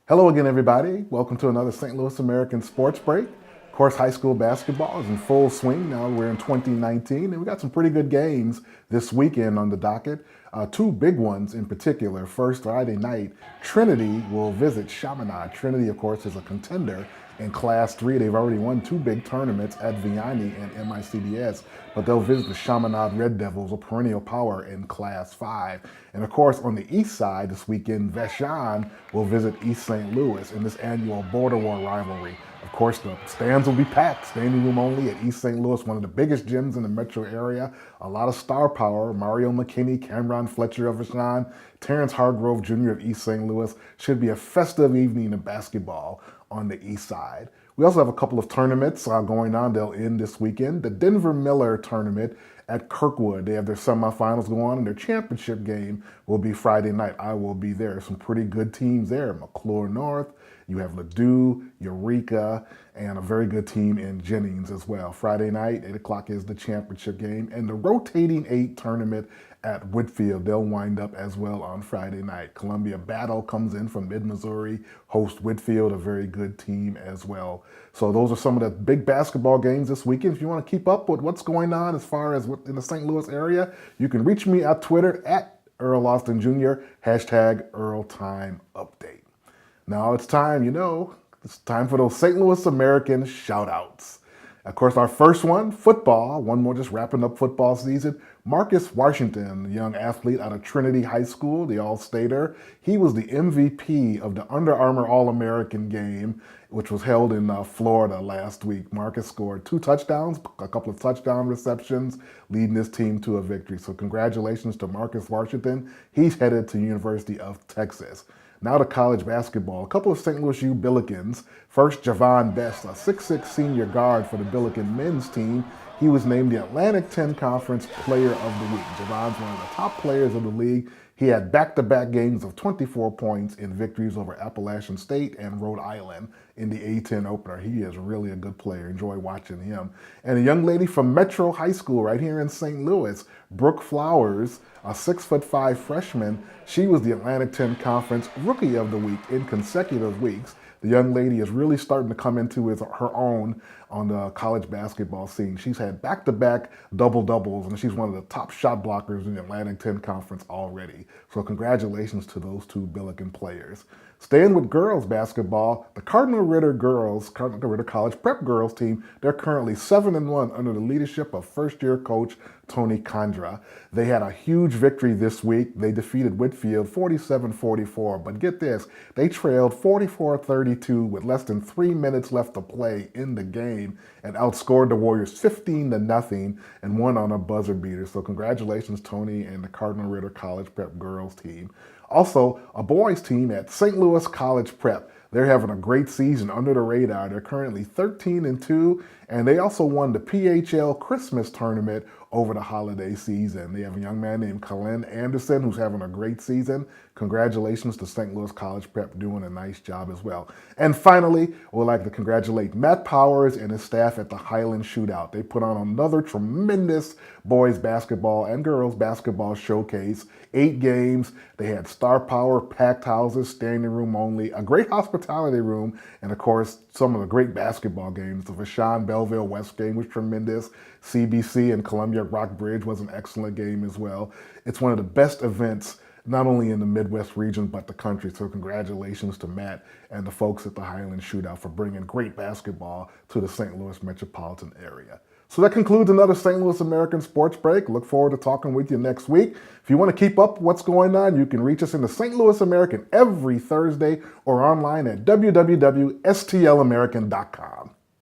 Hello again, everybody. Welcome to another St. Louis American Sports Break. Of course, high school basketball is in full swing now. We're in 2019, and we got some pretty good games this weekend on the docket. Two big ones in particular. First, Friday night, Trinity will visit Chaminade. Trinity, of course, is a contender in Class 3. They've already won two big tournaments at Vianney and MICDS, but they'll visit the Chaminade Red Devils, a perennial power in Class 5. And of course, on the east side this weekend, Vashon will visit East St. Louis in this annual border war rivalry. Of course, the stands will be packed, standing room only at East St. Louis, one of the biggest gyms in the metro area. A lot of star power. Mario McKinney, Cameron Fletcher of Vashon, Terrence Hargrove Jr. of East St. Louis. Should be a festive evening of basketball on the east side. We also have a couple of tournaments going on. They'll end this weekend. The Denver Miller tournament at Kirkwood. They have their semifinals going on, and their championship game will be Friday night. I will be there. Some pretty good teams there. McClure North, you have Ladue, Eureka, and a very good team in Jennings as well. Friday night, 8 o'clock is the championship game. And the Rotating 8 tournament at Whitfield, they'll wind up as well on Friday night. Columbia Battle comes in from mid-Missouri, host Whitfield, a very good team as well. So those are some of the big basketball games this weekend. If you want to keep up with what's going on as far as in the St. Louis area, you can reach me at Twitter at Earl Austin Jr., hashtag Earl Time Update. Now it's time, it's time for those St. Louis American shout-outs. Of course, our first one, football. One more, just wrapping up football season. Marcus Washington, the young athlete out of Trinity High School, the All-Stater. He was the MVP of the Under Armour All-American game, which was held in Florida last week. Marcus scored 2 touchdowns, a couple of touchdown receptions, leading his team to a victory. So congratulations to Marcus Washington. He's headed to University of Texas. Now to college basketball. A couple of St. Louis U Billikens. First, Javon Bess, a 6'6" senior guard for the Billiken men's team. He was named the Atlantic 10 Conference Player of the Week. Javon's one of the top players of the league. He had back-to-back games of 24 points in victories over Appalachian State and Rhode Island in the A-10 opener. He is really a good player. Enjoy watching him. And a young lady from Metro High School right here in St. Louis, Brooke Flowers, a 6'5" freshman. She was the Atlantic 10 Conference Rookie of the Week in consecutive weeks. The young lady is really starting to come into her own on the college basketball scene. She's had back-to-back double-doubles, and she's one of the top shot blockers in the Atlantic 10 Conference already. So congratulations to those two Billiken players. Staying with girls basketball, the Cardinal Ritter College Prep girls team, they're currently 7-1 under the leadership of first-year coach Tony Condra. They had a huge victory this week. They defeated Whitfield 47-44, but get this, they trailed 44-32 with less than 3 minutes left to play in the game and outscored the Warriors 15-0 and won on a buzzer beater. So congratulations, Tony and the Cardinal Ritter College Prep girls team. Also, a boys team at St. Louis College Prep. They're having a great season under the radar. They're currently 13-2, and they also won the PHL Christmas tournament over the holiday season. They have a young man named Colin Anderson who's having a great season. Congratulations to St. Louis College Prep doing a nice job as well. And finally, we'd like to congratulate Matt Powers and his staff at the Highland Shootout. They put on another tremendous boys basketball and girls basketball showcase. 8 games. They had star power, packed houses, standing room only, a great hospitality room, and of course, some of the great basketball games. The Vashon Belleville West game was tremendous. CBC and Columbia Rockbridge was an excellent game as well. It's one of the best events not only in the Midwest region, but the country. So congratulations to Matt and the folks at the Highland Shootout for bringing great basketball to the St. Louis metropolitan area. So that concludes another St. Louis American Sports Break. Look forward to talking with you next week. If you want to keep up what's going on, you can reach us in the St. Louis American every Thursday or online at www.stlamerican.com.